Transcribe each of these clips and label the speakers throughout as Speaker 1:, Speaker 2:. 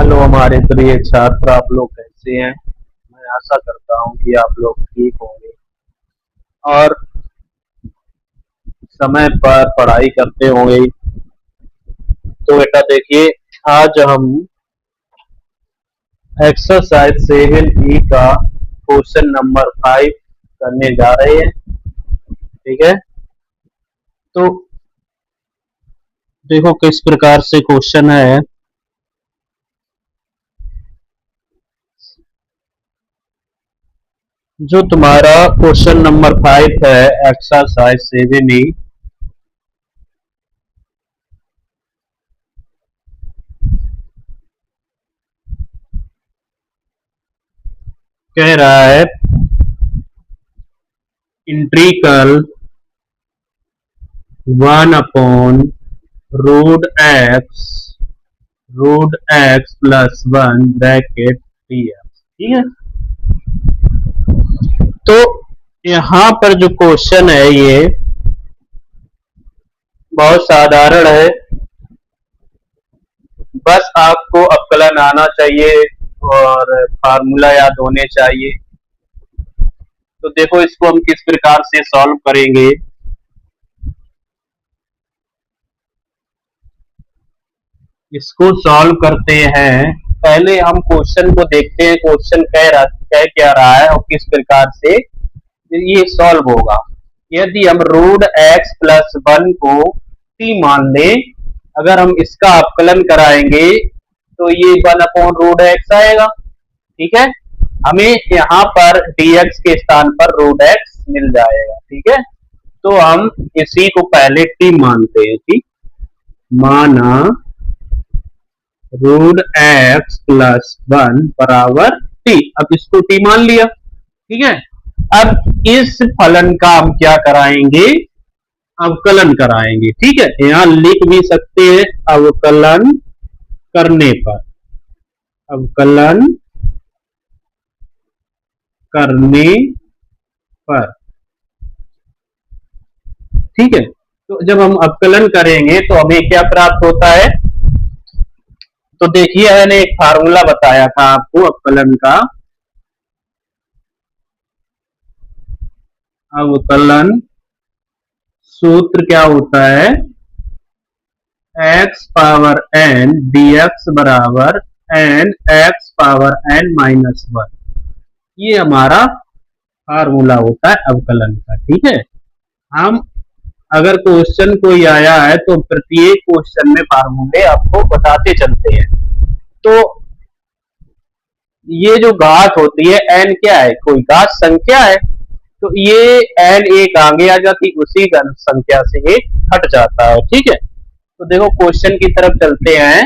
Speaker 1: Hello हमारे प्रिय छात्र, आप लोग कैसे हैं? मैं आशा करता हूं कि आप लोग ठीक होंगे और समय पर पढ़ाई करते होंगे। तो बेटा देखिए, आज हम एक्सरसाइज 7E का क्वेश्चन नंबर 5 करने जा रहे हैं। ठीक है, तो देखो किस प्रकार से क्वेश्चन है। जो तुम्हारा क्वेश्चन नंबर 5 है, एक्सरसाइज 7E, कह रहा है integral 1/√x plus 1 bracket dx। ठीक है, तो यहाँ पर जो क्वेश्चन है ये बहुत साधारण है। बस आपको अवकलन आना चाहिए और फार्मूला याद होने चाहिए। तो देखो इसको हम किस प्रकार से सॉल्व करेंगे। इसको सॉल्व करते हैं, पहले हम क्वेश्चन को देखते हैं। क्वेश्चन कह क्या रहा है और किस प्रकार से ये सॉल्व होगा। यदि हम √x प्लस 1 को t मान लें, अगर हम इसका अवकलन कराएंगे तो ये 1/√x आएगा। ठीक है, हमें यहाँ पर dx के स्थान पर √x मिल जाएगा। ठीक है, तो हम इसी को पहले t मानते हैं। ठीक, माना √x प्लस 1 बराबर t। अब इसको t मान लिया। ठीक है, अब इस फलन का हम क्या कराएंगे, अवकलन कराएंगे। ठीक है, यहां लिख भी सकते हैं अवकलन करने पर, अवकलन करने पर। ठीक है, तो जब हम अवकलन करेंगे तो हमें क्या प्राप्त होता है। तो देखिए, मैंने एक फार्मूला बताया था आपको अवकलन का। अवकलन सूत्र क्या होता है, x पावर n dx बराबर n x power n minus 1। ये हमारा फार्मूला होता है अवकलन का। ठीक है, हम अगर क्वेश्चन कोई आया है तो प्रत्येक क्वेश्चन में फार्मूले आपको बताते चलते हैं। तो ये जो घात होती है n क्या है, कोई घात संख्या है, तो ये n एक आगे आ जाती, उसी संख्या से एक हट जाता है। ठीक है, तो देखो क्वेश्चन की तरफ चलते हैं।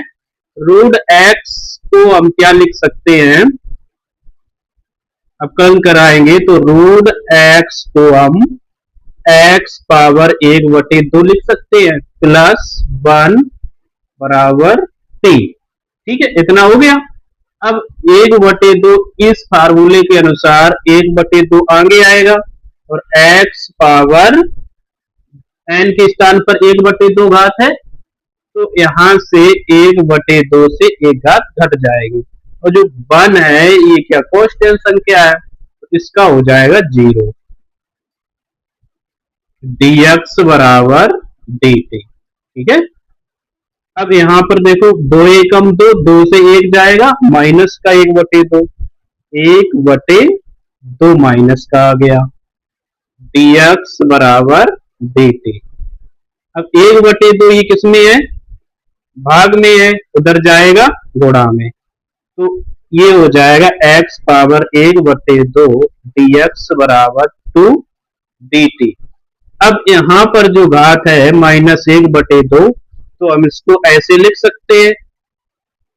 Speaker 1: √x को हम क्या लिख सकते हैं, अवकलन कराएंगे तो √x को हम x पावर 1/2 लिख सकते हैं प्लस 1 बराबर t। ठीक है, इतना हो गया। अब 1/2 इस फार्मूले के अनुसार 1/2 आगे आएगा और x पावर n के स्थान पर 1/2 घात है, तो यहां से 1/2 से एक घात घट जाएगी और जो 1 है ये क्या कांस्टेंट संख्या है, तो इसका हो जाएगा 0। dx बराबर dt। ठीक है, अब यहां पर देखो 2 एकम 2, 2 से 1 जाएगा, माइनस का 1/2, 1/2 माइनस का आ गया, dx बराबर dt। अब 1/2 ये किसमें है, भाग में है, उधर जाएगा गुणा में, तो ये हो जाएगा x पावर 1/2 dx बराबर 2 dt। अब यहां पर जो घात है -1/2, तो हम इसको ऐसे लिख सकते हैं,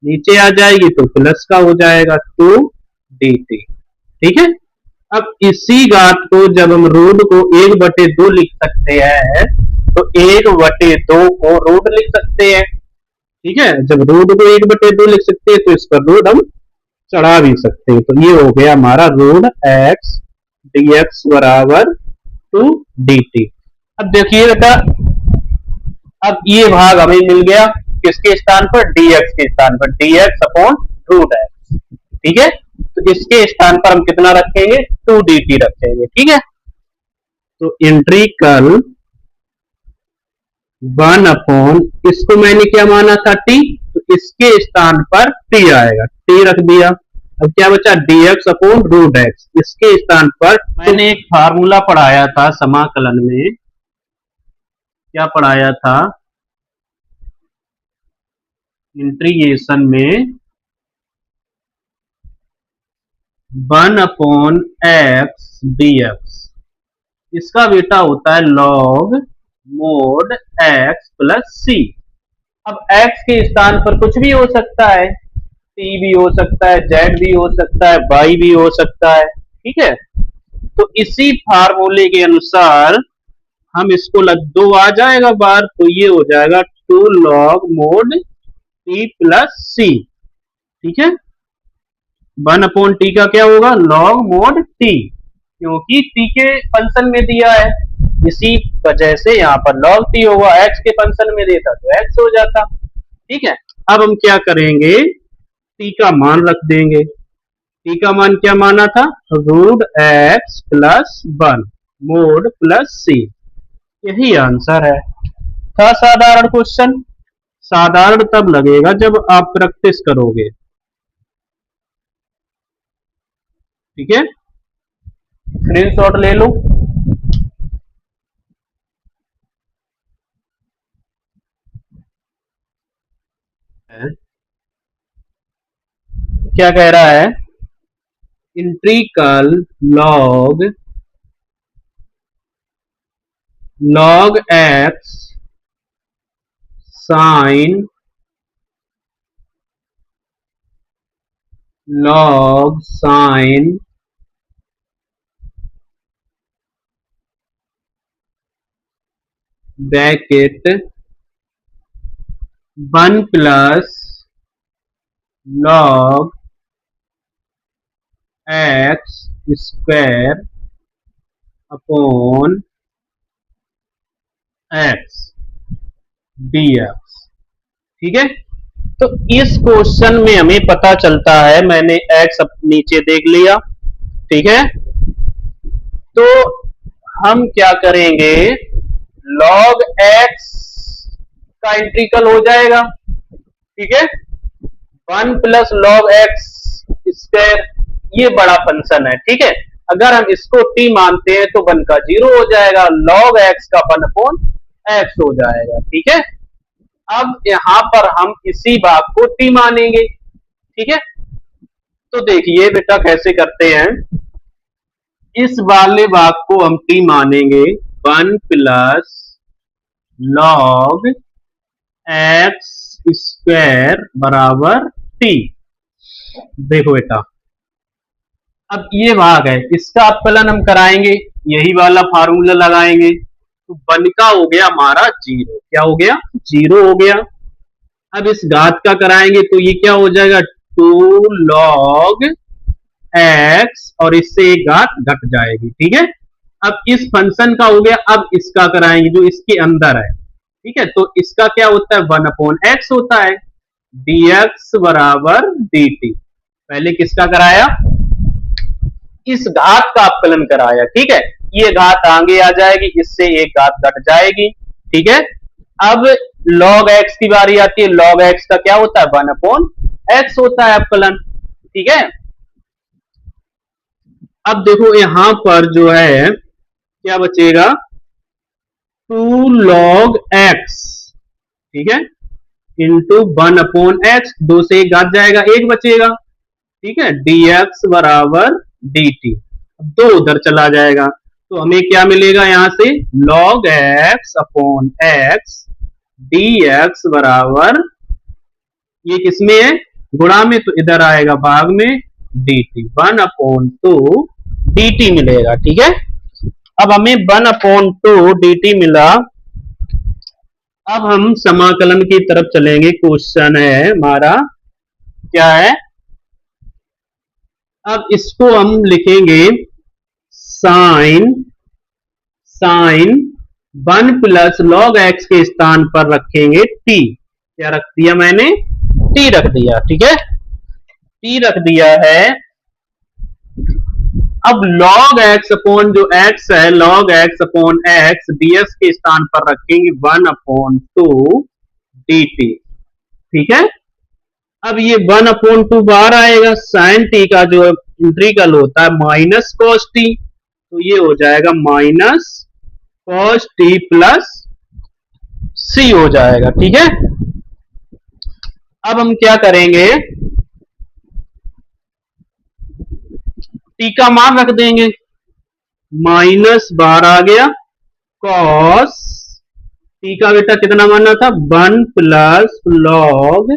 Speaker 1: नीचे आ जाएगी तो प्लस का हो जाएगा 2 dt। ठीक है, अब इसी घात को जब हम रूट को 1/2 लिख सकते हैं, तो 1/2 को रूट लिख सकते हैं। ठीक है, जब रूट को 1/2 लिख सकते हैं तो इस पर रूट हम चढ़ा भी सकते हैं। तो ये हो गया हमारा √x dx बराबर 2 dt। अब देखिए बेटा, अब ये भाग हमें मिल गया किसके स्थान पर, dx के स्थान पर, dx अपॉन रूट एक्स। ठीक है, तो इसके स्थान पर हम कितना रखेंगे, 2dt रखेंगे। ठीक है, तो इंट्रीकल 1 इसको मैंने क्या माना था, t, तो इसके स्थान पर t आएगा, t रख दिया। अब क्या बचा, dx अपॉन रूट एक्स, इसके स्थान पर मैंने एक फार्मूला पढ़ाया था समाकलन में, क्या पढ़ाया था, इंटीग्रेशन में 1/x dx, इसका बेटा होता है log mode x plus c। अब x के स्थान पर कुछ भी हो सकता है, t भी हो सकता है, z भी हो सकता है, y भी हो सकता है। ठीक है, तो इसी फार्मूले के अनुसार हम इसको दो आ जाएगा बार, तो ये हो जाएगा 2 log mode t plus c। ठीक है, 1/t का क्या होगा, log मोड t, क्योंकि t के फंक्शन में दिया है, इसी वजह से यहाँ पर log t होगा, x के फंक्शन में देता तो x हो जाता। ठीक है, अब हम क्या करेंगे, t का मान रख देंगे। t का मान क्या माना था, root x plus 1 mod plus c, यही आंसर है। था साधारण क्वेश्चन, साधारण तब लगेगा जब आप प्रैक्टिस करोगे। ठीक है, स्क्रीनशॉट ले लो। क्या कह रहा है, integral log x sine log sine bracket 1 plus log x square upon x dx। ठीक है, तो इस क्वेश्चन में हमें पता चलता है, मैंने x नीचे देख लिया। ठीक है, तो हम क्या करेंगे, log x का इंटीग्रल हो जाएगा। ठीक है, 1 प्लस log x स्क्वायर, ये बड़ा फंक्शन है। ठीक है, अगर हम इसको t मानते हैं तो 1 का 0 हो जाएगा, log x का 1/x हो जाएगा। ठीक है, अब यहां पर हम इसी भाग को t मानेंगे। ठीक है, तो देखिए बेटा कैसे करते हैं, इस वाले भाग को हम t मानेंगे, 1 प्लस log x स्क्वायर बराबर t। देखो बेटा, अब ये भाग है, इसका अपकलन हम कराएंगे, यही वाला फार्मूला लगाएंगे, तो 1 का हो गया हमारा 0, क्या हो गया, 0 हो गया। अब इस घात का कराएंगे तो ये क्या हो जाएगा, 2 log x, और इससे एक घात घट जाएगी। ठीक है, अब इस फंक्शन का हो गया, अब इसका कराएंगे जो इसके अंदर है। ठीक है, तो इसका क्या होता है, 1/x होता है, dx बराबर dt। पहले किसका कराया, इस घात का अपकलन कराया। ठीक है, ये घात आगे आ जाएगी, इससे एक घात घट जाएगी। ठीक है, अब log x की बारी आती है, log x का क्या होता है, 1/x होता है अपकलन। ठीक है, अब देखो यहां पर जो है क्या बचेगा, 2 log x, ठीक है, इंटू 1/x, 2 से एक घात जाएगा, एक बचेगा। ठीक है, dx बराबर dt, दो उधर चला जाएगा, तो हमें क्या मिलेगा यहां से, log x upon x dx बराबर, ये किसमें है, गुणा में, तो इधर आएगा भाग में, dt 1/2 dt मिलेगा। ठीक है, अब हमें 1/2 dt मिला। अब हम समाकलन की तरफ चलेंगे, क्वेश्चन है हमारा क्या है, अब इसको हम लिखेंगे साइन 1 प्लस log x के स्थान पर रखेंगे t, क्या रख दिया मैंने, t रख दिया। ठीक है, टी रख दिया है। अब log x अपॉन जो x है log x upon x dx के स्थान पर रखेंगे 1/2 dt। ठीक है। अब ये 1/2 बाहर आएगा, साइन टी का जो इंटीग्रल होता है माइनस कॉस टी, तो ये हो जाएगा माइनस कॉस टी प्लस सी हो जाएगा। ठीक है। अब हम क्या करेंगे, टी का मान रख देंगे, माइनस बाहर आ गया, कॉस टी का बेटा कितना माना था 1 plus log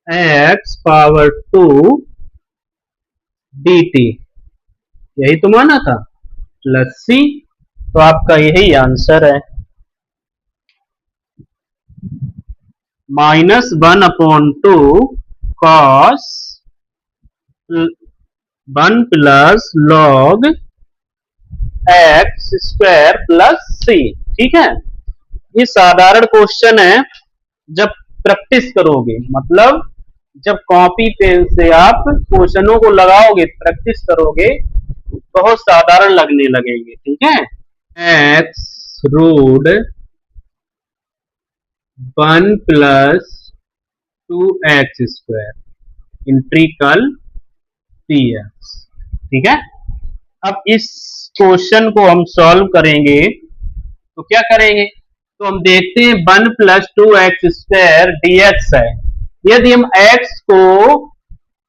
Speaker 1: x power 2 dt, यही तो माना था, प्लस सी। तो आपका यही आंसर है, -1/2 cos 1 plus log x square plus C. ठीक है। ये साधारण क्वेश्चन है, जब प्रैक्टिस करोगे, मतलब जब कॉपी पेन से आप क्वेश्चनों को लगाओगे, प्रैक्टिस करोगे, बहुत साधारण लगने लगेंगे। ठीक है। X root 1 plus 2x square integral P x. ठीक है। अब इस क्वेश्चन को हम सॉल्व करेंगे, तो क्या करेंगे, तो हम देखते हैं 1 प्लस 2x स्क्वायर dx है। यदि हम x को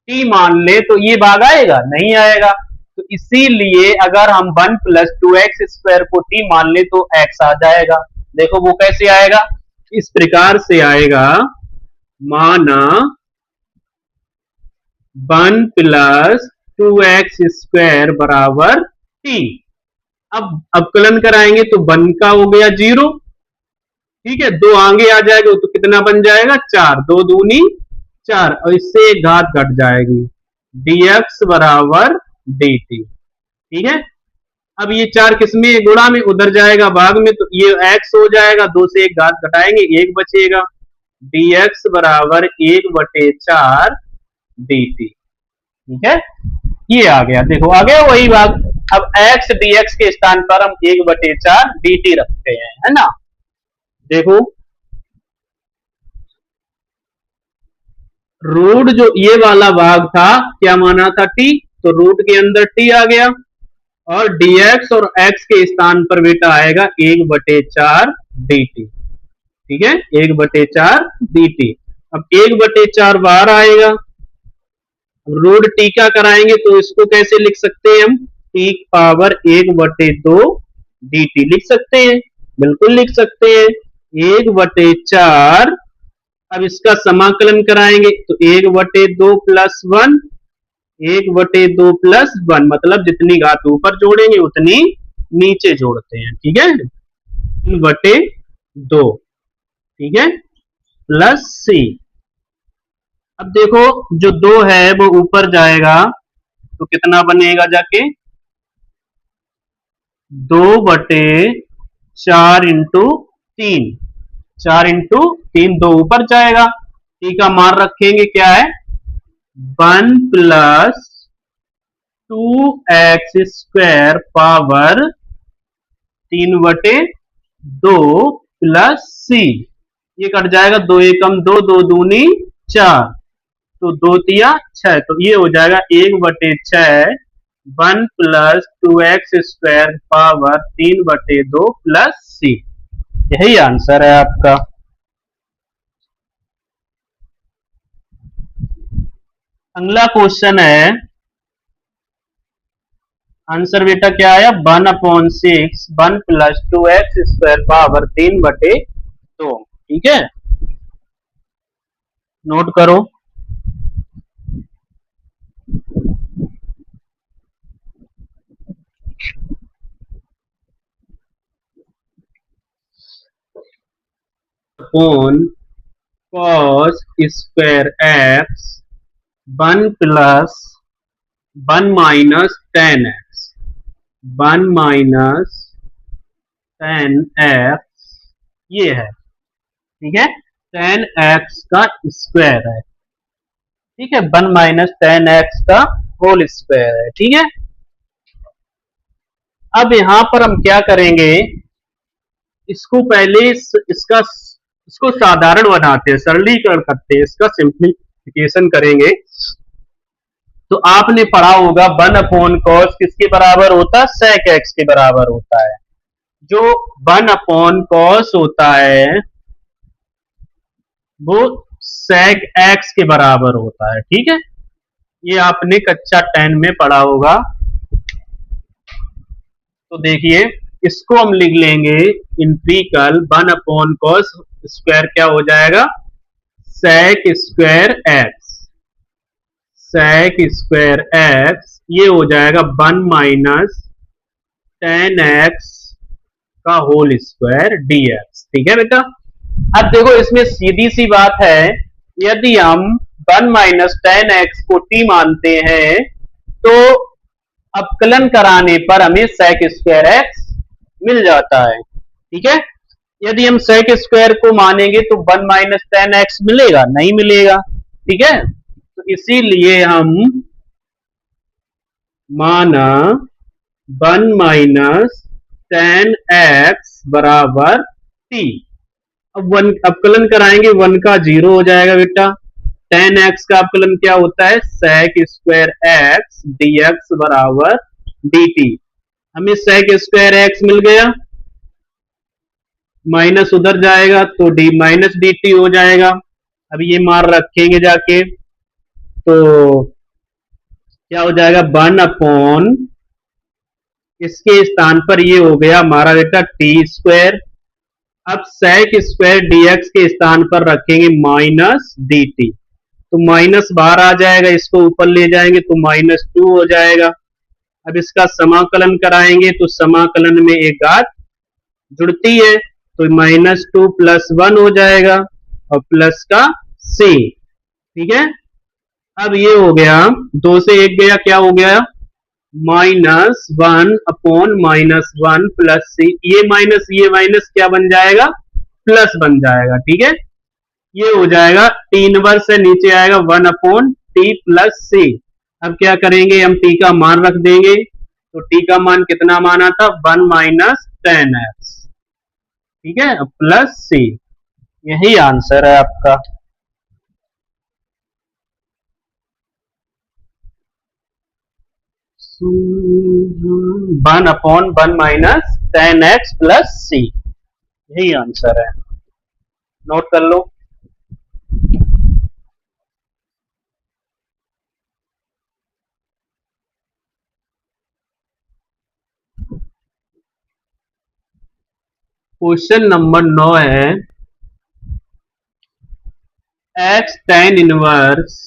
Speaker 1: t मान ले तो ये भाग आएगा, नहीं आएगा। तो इसीलिए अगर हम 1 प्लस 2x स्क्वायर को t मान ले तो x आ जाएगा। देखो वो कैसे आएगा, इस प्रकार से आएगा, माना 1 प्लस 2x स्क्वायर बराबर t। अब अवकलन कराएंगे तो 1 का हो गया 0। ठीक है, 2 आगे आ जाएगा तो कितना बन जाएगा 4, 2 दूनी 4, और इससे एक घात घट जाएगी, dx बराबर dt। ठीक है। अब ये 4 किसमें गुणा में, उधर जाएगा भाग में, तो ये x हो जाएगा, 2 से एक घात घटाएंगे 1 बचेगा, dx बराबर 1/4 dt। ठीक है। ये आ गया, देखो आ गया वही भाग। अब x dx के स्थान पर हम 1/4 dt रखते हैं, है ना। देखो रूट जो ये वाला भाग था क्या माना था t, तो रूट के अंदर t आ गया, और dx और x के स्थान पर बेटा आएगा 1/4 dt। ठीक है, 1/4 dt। अब 1/4 बाहर आएगा, रूट टी का कराएंगे तो इसको कैसे लिख सकते हैं हम, टी पावर 1/2 dt लिख सकते हैं, बिल्कुल लिख सकते हैं, 1/4। अब इसका समाकलन कराएंगे तो 1/2 प्लस 1, 1/2 प्लस 1, मतलब जितनी घात ऊपर जोड़ेंगे उतनी नीचे जोड़ते हैं। ठीक है, 3/2। ठीक है, प्लस सी। अब देखो जो 2 है वो ऊपर जाएगा तो कितना बनेगा जाके, 2/4 इंटू 3, 4 इंटू 3, 2 ऊपर जाएगा, टी का मान रखेंगे क्या है 1 plus 2x square power 3/2 plus C. ये कट जाएगा, 2 एकम 2, 2 दूनी 4, तो 2 तिया 6, तो ये हो जाएगा 1/6, 1 plus 2x square power 3/2 plus C. यही आंसर है आपका। अगला क्वेश्चन है, आंसर बेटा क्या आया 1/6, 1 प्लस 2x स्क्वायर पावर 3/2। ठीक है, नोट करो। Upon cos square x 1 plus 1 minus 10x, 1 minus 10x, ये है। ठीक है, 10x का स्क्वायर है। ठीक है, 1 - 10x का होल स्क्वायर है। ठीक है, अब यहां पर हम क्या करेंगे, इसको पहले इसको साधारण बनाते हैं, सरलीकरण करते हैं, इसका सिंप्लीफिकेशन करेंगे। तो आपने पढ़ा होगा 1/cos किसके बराबर होता है, sec x के बराबर होता है। जो 1/cos होता है वो sec x के बराबर होता है। ठीक है, ये आपने कक्षा 10 में पढ़ा होगा। तो देखिए, इसको हम लिख लेंगे इंटीग्रल 1/cos स्क्वायर क्या हो जाएगा, sec square x, sec square x ये हो जाएगा 1 - 10x का होल स्क्वायर dx। ठीक है बेटा, अब देखो इसमें सीधी सी बात है, यदि हम 1 - 10x को t मानते हैं तो अवकलन कराने पर हमें sec स्क्वायर x मिल जाता है। ठीक है, यदि हम sec स्क्वायर को मानेंगे तो 1 - 10x मिलेगा, नहीं मिलेगा। ठीक है, तो इसीलिए हम माना 1 - 10x बराबर t। अब वन अवकलन कराएंगे, 1 का 0 हो जाएगा बेटा। 10x का अवकलन क्या होता है, sec स्क्वायर x dx बराबर dt। हमें sec स्क्वायर x मिल गया, माइनस उधर जाएगा तो d माइनस dt हो जाएगा। अब ये मार रखेंगे जाके तो क्या हो जाएगा, 1 इसके स्थान पर ये हो गया हमारा बेटा टी स्क्वायर। अब sec स्क्वायर dx के स्थान पर रखेंगे माइनस dt, तो माइनस बाहर आ जाएगा, इसको ऊपर ले जाएंगे तो -2 हो जाएगा। अब इसका समाकलन कराएंगे तो समाकलन में एक घात जुड़ती है, तो -2 + 1 हो जाएगा और प्लस का c। ठीक है, अब ये हो गया, 2 से 1 गया, क्या हो गया, -1/-1 प्लस c। ये माइनस क्या बन जाएगा, प्लस बन जाएगा। ठीक है, ये हो जाएगा टी इनवर्स से नीचे आएगा 1/t प्लस c। अब क्या करेंगे, हम t का मान रख देंगे, तो t का मान कितना माना था, 1 - 10x। ठीक है, प्लस c, यही आंसर है आपका। 1/1 - 10x प्लस c, यही आंसर है, नोट कर लो। क्वेश्चन नंबर 9 है, x tan inverse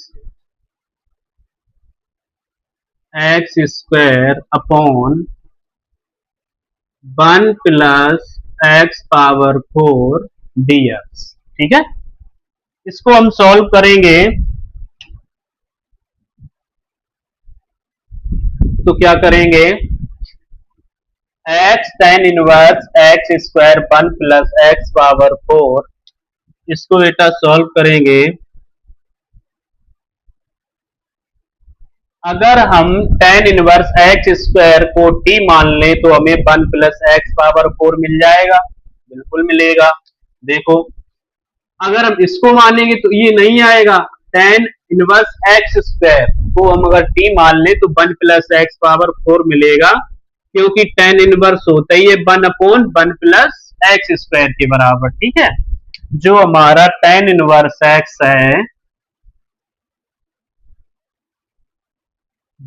Speaker 1: x square upon 1 plus x power 4 dx। ठीक है, इसको हम सॉल्व करेंगे तो क्या करेंगे, x tan inverse x square 1 plus x power 4, इसको बेटा सॉल्व करेंगे। अगर हम tan इनवर्स x स्क्वायर को t मान लें तो हमें 1 प्लस x पावर 4 मिल जाएगा, बिल्कुल मिलेगा। देखो, अगर हम इसको मानेंगे तो ये नहीं आएगा, tan इनवर्स x स्क्वायर को हम अगर t मान लें तो 1 प्लस x पावर 4 मिलेगा, क्योंकि tan इनवर्स होता ही है 1/1 प्लस x स्क्वायर के बराबर। ठीक है, जो हमारा tan इनवर्स x है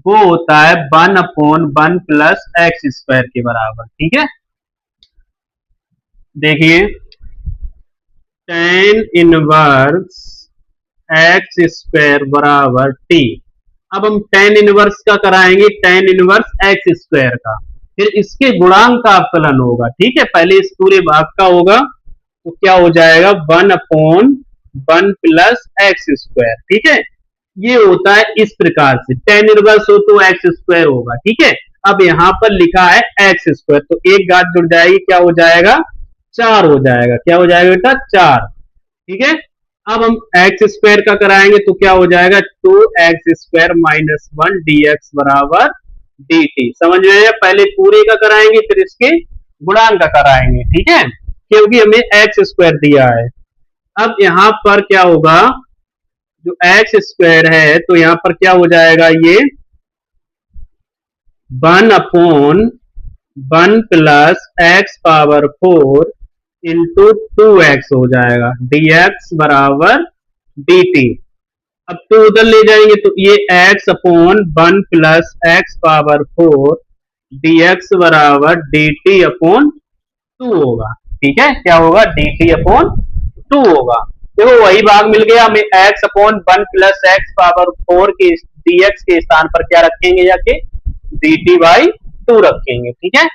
Speaker 1: वो होता है 1/1 प्लस x स्क्वायर के बराबर। ठीक है, देखिए tan इनवर्स x स्क्वायर बराबर t। अब हम tan इनवर्स का कराएंगे, tan इनवर्स x स्क्वायर का, फिर इसके गुणांक का अवकलन होगा। ठीक है, पहले इस पूरे भाग का होगा, तो क्या हो जाएगा, 1/1 प्लस x स्क्वायर। ठीक है, ये होता है इस प्रकार से, tan इनवर्स हो तो x स्क्वायर होगा। ठीक है, अब यहां पर लिखा है x स्क्वायर, तो एक घात जुड़ जाएगी, क्या हो जाएगा, 4 हो जाएगा। क्या हो जाएगा बेटा, 4। ठीक है, अब हम एक्स स्क्वायर का कराएंगे तो क्या हो जाएगा, 2x² माइनस 1 dx बराबर dt। समझ में आया? पहले पूरे का कराएंगे फिर इसके गुणांक का कराएंगे, ठीक है, क्योंकि हमें एक्स स्क्वायर दिया है। अब यहाँ पर क्या होगा, जो एक्स स्क्वायर है तो यहाँ पर क्या हो जाएगा, ये 1/1 plus x power 4 into 2x हो जाएगा, dx बराबर dt। अब टू उधर ले जाएंगे तो ये x/1 plus x power 4 dx बराबर dt अपॉन 2 होगा। ठीक है, क्या होगा, dt अपॉन 2 होगा। देखो वही भाग मिल गया हमें, x/1 प्लस एक्स पावर 4 के dx के स्थान पर क्या रखेंगे, जाके dt/2 रखेंगे। ठीक है,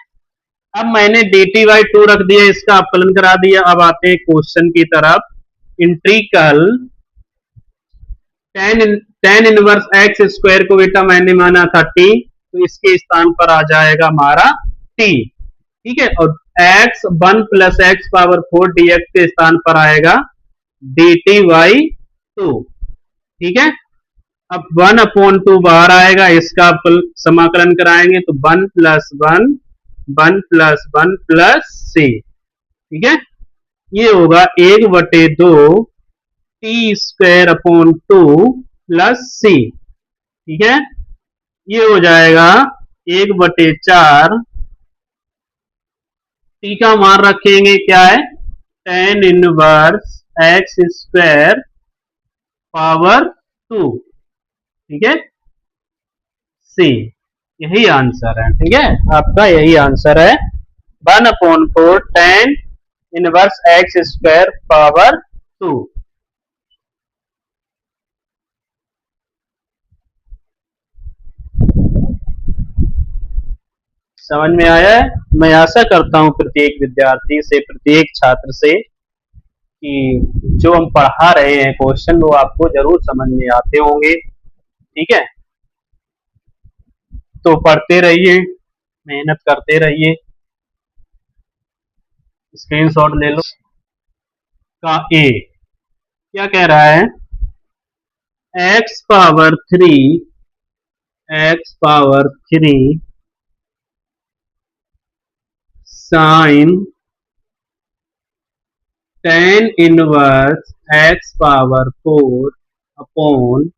Speaker 1: अब मैंने dt/2 रख दिया, इसका अपलन करा दिया। अब आते हैं क्वेश्चन की तरफ। Integral tan inverse x square को बेटा मैंने माना था t, तो इसके स्थान पर आ जाएगा हमारा t। ठीक है, और x/1 plus x power 4 dx के स्थान पर आएगा dt/2। ठीक है, अब 1/2 बाहर आएगा, इसका समाकलन कराएंगे तो 1 प्लस 1 1 प्लस 1 प्लस c। ठीक है, ये होगा 1/2 t² 2 प्लस c। ठीक है, ये हो जाएगा 1/4, t का मान रखेंगे क्या है, tan inverse x square power 2। ठीक है, c, यही आंसर है। ठीक है, आपका यही आंसर है, 1/4 tan inverse x square power 2। समझ में आया है? मैं आशा करता हूं प्रत्येक विद्यार्थी से, प्रत्येक छात्र से, कि जो हम पढ़ा रहे हैं क्वेश्चन वो आपको जरूर समझ में आते होंगे। ठीक है, तो पढ़ते रहिए, मेहनत करते रहिए। स्क्रीनशॉट ले लो। का ए क्या कह रहा है, x⁻3 sine tan inverse x power 4 upon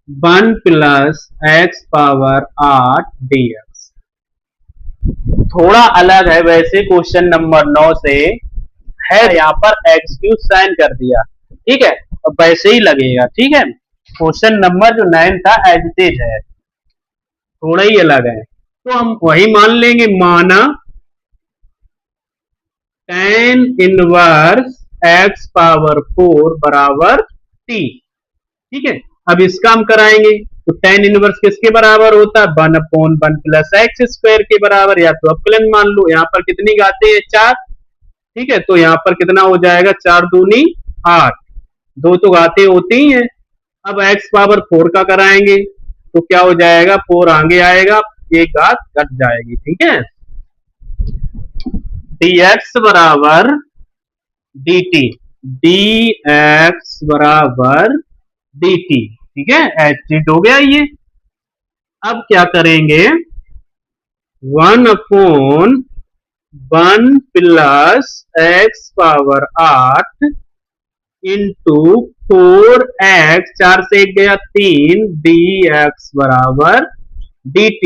Speaker 1: 1 plus x power 8 dx। थोड़ा अलग है वैसे क्वेश्चन नंबर 9 से है, यहाँ पर x³ साइन कर दिया। ठीक है, अब वैसे ही लगेगा। ठीक है, क्वेश्चन नंबर जो 9 था एज इट इज है, थोड़ा ही अलग है, तो हम वही मान लेंगे, माना tan इनवर्स एक्स पावर 4 बराबर t। ठीक है, अब इसका हम कराएंगे तो tan इनवर्स किसके बराबर होता है, 1/1 प्लस एक्स स्क्वायर के बराबर, या तो अपकलन मान लो। यहाँ पर कितनी घाते हैं, 4। ठीक है, तो यहाँ पर कितना हो जाएगा, 4 दूनी 8, 2 तो घाते होती ही है। अब x पावर 4 का कराएंगे तो क्या हो जाएगा, 4 आगे आएगा, एक घात घट जाएगी। ठीक है, dx बराबर dt, dx बराबर dt। ठीक है, एचिट हो गया ये। अब क्या करेंगे, 1/1 plus x power 8 into 4x, 4 से 1 गया 3 dx बराबर dt।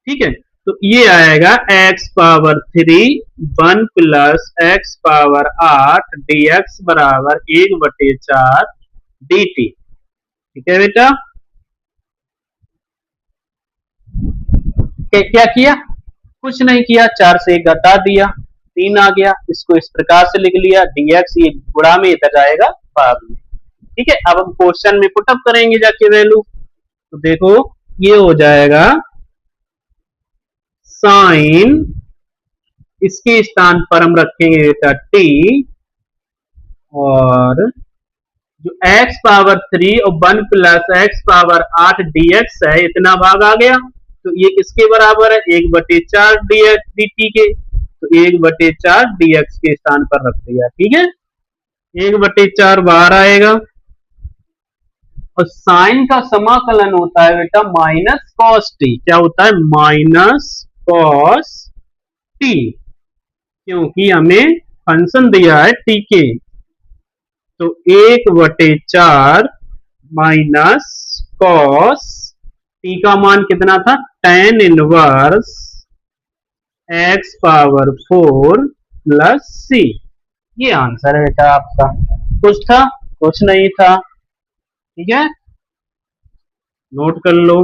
Speaker 1: ठीक है, तो ये आएगा x power 3 1 plus x power 8 dx बराबर 1/4 dt। ठीक है बेटा, क्या किया, कुछ नहीं किया, 4 से 1 घटा दिया, 3 आ गया, इसको इस प्रकार से लिख लिया, dx ये गुणा में इधर जाएगा भाग में। ठीक है, अब हम क्वेश्चन में पुटअप करेंगे जाके वैल्यू, तो देखो ये हो जाएगा साइन, इसके स्थान पर हम रखेंगे बेटा t, और जो x पावर 3 और 1 प्लस एक्स पावर 8 dx है, इतना भाग आ गया, तो ये किसके बराबर है, 1/4 dt के, तो 1/4 dx के स्थान पर रख दिया। ठीक है, 1/4 बाहर आएगा, और साइन का समाकलन होता है बेटा माइनस कॉस टी। क्या होता है? माइनस कॉस टी, क्योंकि हमें फंक्शन दिया है टी के। तो 1/4 माइनस कॉस टी का मान कितना था? tan inverse x⁴ plus C. ये आंसर है बेटा आपका। कुछ था? कुछ नहीं था। ठीक है, नोट कर लो,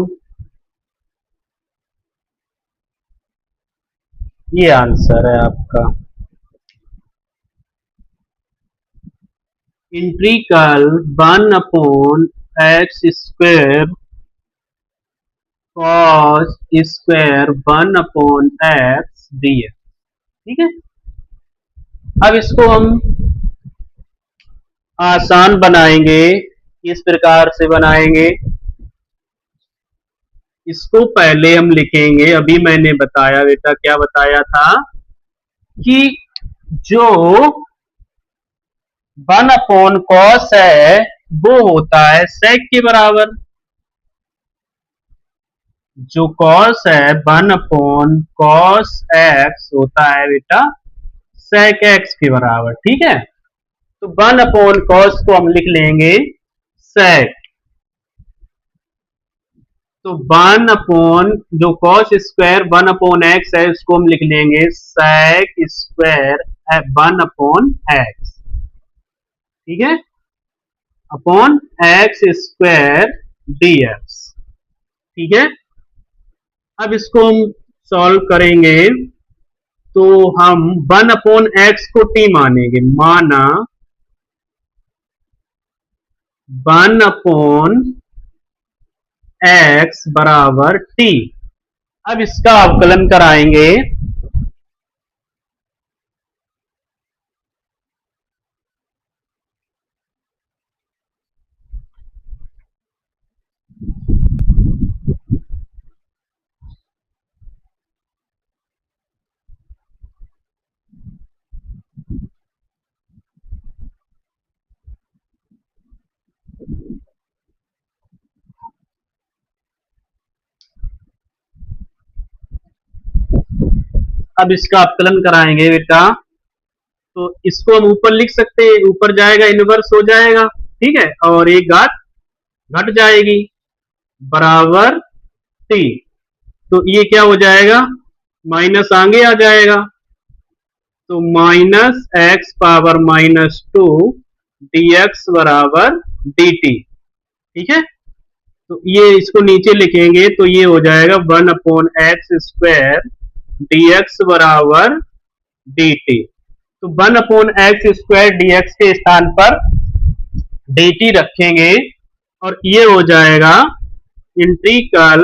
Speaker 1: ये आंसर है आपका। Integral 1/x² cos square 1/x dx। ठीक है, अब इसको हम आसान बनाएंगे। इस प्रकार से बनाएंगे, इसको पहले हम लिखेंगे। अभी मैंने बताया बेटा, क्या बताया था कि जो 1/cos है वो होता है sec के बराबर। जो cos है 1/cos x होता है बेटा sec x के बराबर। ठीक है, तो 1/cos को हम लिख लेंगे sec। तो 1 जो cos स्क्वायर 1/x है उसको हम लिख लेंगे sec स्क्वायर 1/x। ठीक है, अपॉन एक्स स्क्वायर dx। ठीक है, अब इसको हम सॉल्व करेंगे तो हम 1/x को t मानेंगे। माना 1/x बराबर t। अब इसका अवकलन कराएंगे। अब इसका अवकलन कराएंगे बेटा, तो इसको हम ऊपर लिख सकते हैं, ऊपर जाएगा इनवर्स हो जाएगा। ठीक है, और एक घात घट जाएगी बराबर टी। तो ये क्या हो जाएगा? माइनस आगे आ जाएगा, तो -x⁻−2 dx बराबर dt। ठीक है, तो ये इसको नीचे लिखेंगे तो ये हो जाएगा 1/x² dx बराबर dt। तो 1/x² dx के स्थान पर dt रखेंगे, और ये हो जाएगा इंटीग्रल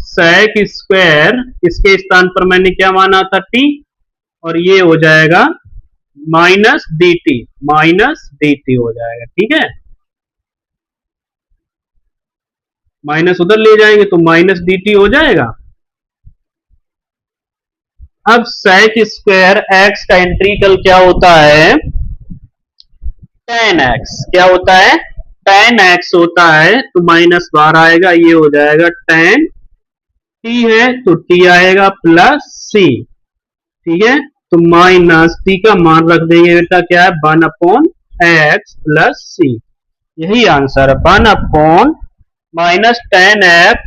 Speaker 1: sec स्क्वायर, इसके स्थान पर मैंने क्या माना था? t, और ये हो जाएगा माइनस dt हो जाएगा। ठीक है, माइनस उधर ले जाएंगे तो माइनस dt हो जाएगा। अब sec स्क्वायर x का इंटीग्रल क्या होता है? tan x। क्या होता है? tan x होता है, तो माइनस बाहर आएगा, ये हो जाएगा tan t है तो t आएगा प्लस c। ठीक है, तो माइनस t का मान रख देंगे बेटा, क्या है? 1/x plus c। यही आंसर है, 1 minus tan x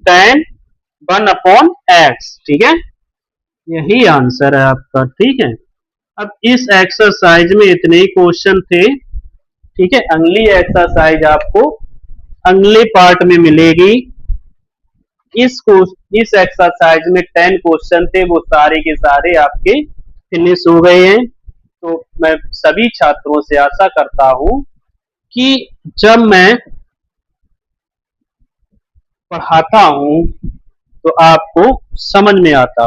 Speaker 1: tan 1/x। ठीक है, यही आंसर है आपका। ठीक है, अब इस एक्सरसाइज में इतने ही क्वेश्चन थे। ठीक है, अगली एक्सरसाइज आपको अगले पार्ट में मिलेगी। इस एक्सरसाइज में 10 क्वेश्चन थे, वो सारे के सारे आपके फिनिश हो गए हैं। तो मैं सभी छात्रों से आशा करता हूं कि जब मैं पढ़ाता हूं तो आपको समझ में आता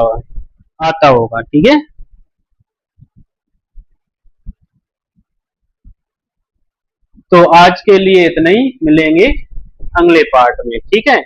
Speaker 1: होगा। ठीक है, तो आज के लिए इतना ही, मिलेंगे अगले पार्ट में। ठीक है।